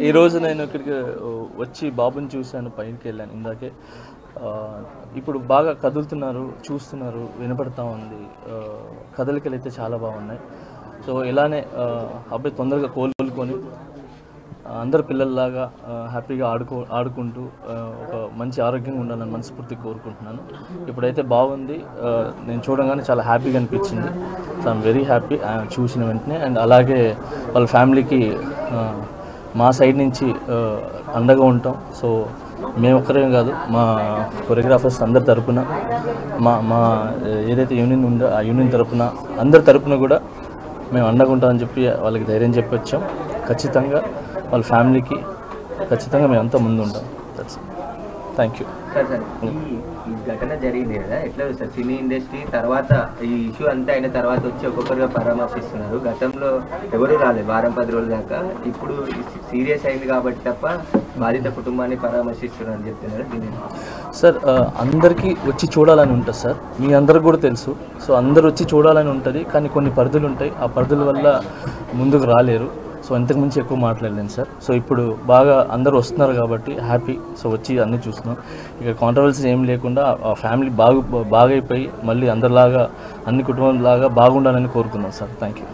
ఈరోజు నేను ఇక్కడికి వచ్చి బాబుని చూశాను, పైకి వెళ్ళాను ఇందాకే. ఇప్పుడు బాగా కదులుతున్నారు, చూస్తున్నారు, వినపడతా ఉంది. కదలికలు అయితే చాలా బాగున్నాయి. సో ఇలానే అబ్బాయి తొందరగా కోలుకొని అందరు పిల్లల్లాగా హ్యాపీగా ఆడుకుంటూ ఒక మంచి ఆరోగ్యంగా ఉండాలని మనస్ఫూర్తిగా కోరుకుంటున్నాను. ఇప్పుడైతే బాగుంది. నేను చూడగానే చాలా హ్యాపీగా అనిపించింది. సో ఐఎమ్ వెరీ హ్యాపీ చూసిన వెంటనే. అండ్ అలాగే వాళ్ళ ఫ్యామిలీకి మా సైడ్ నుంచి అండగా ఉంటాం. సో మేము ఒక్కరేం కాదు, మా కొరియోగ్రాఫర్స్ అందరి తరపున, మా ఏదైతే యూనియన్ ఉందో ఆ యూనియన్ తరపున, అందరి తరపున కూడా మేము అండగా ఉంటామని చెప్పి వాళ్ళకి ధైర్యం చెప్పి వచ్చాం. ఖచ్చితంగా వాళ్ళ ఫ్యామిలీకి ఖచ్చితంగా మేమంతా ముందు ఉంటాం. Thank you. సార్ ఈ ఘటన జరిగింది కదా, ఎట్లా సార్ సినీ ఇండస్ట్రీ తర్వాత ఈ ఇష్యూ అంతా అయిన తర్వాత వచ్చి ఒక్కొక్కరుగా పరామర్శిస్తున్నారు. గతంలో ఎవరు రాలేదు వారం 10 రోజుల దాకా. ఇప్పుడు సీరియస్ అయింది కాబట్టి తప్ప బాధిత కుటుంబాన్ని పరామర్శిస్తున్నారు అని చెప్తున్నారు. దీన్ని సార్ అందరికీ వచ్చి చూడాలని ఉంటుంది సార్, మీ అందరికి కూడా తెలుసు. సో అందరు వచ్చి చూడాలని ఉంటుంది, కానీ కొన్ని పరిధులు ఉంటాయి. ఆ పరిధుల వల్ల ముందుకు రాలేరు. సో ఇంతకుమించి ఎక్కువ మాట్లాడలేను సార్. సో ఇప్పుడు బాగా అందరూ వస్తున్నారు కాబట్టి హ్యాపీ. సో వచ్చి అన్నీ చూస్తున్నాం. ఇక కాంట్రవర్సీ ఏం లేకుండా ఆ ఫ్యామిలీ బాగైపోయి మళ్ళీ అందరిలాగా, అన్ని కుటుంబంలాగా బాగుండాలని కోరుకున్నాం సార్. Thank you.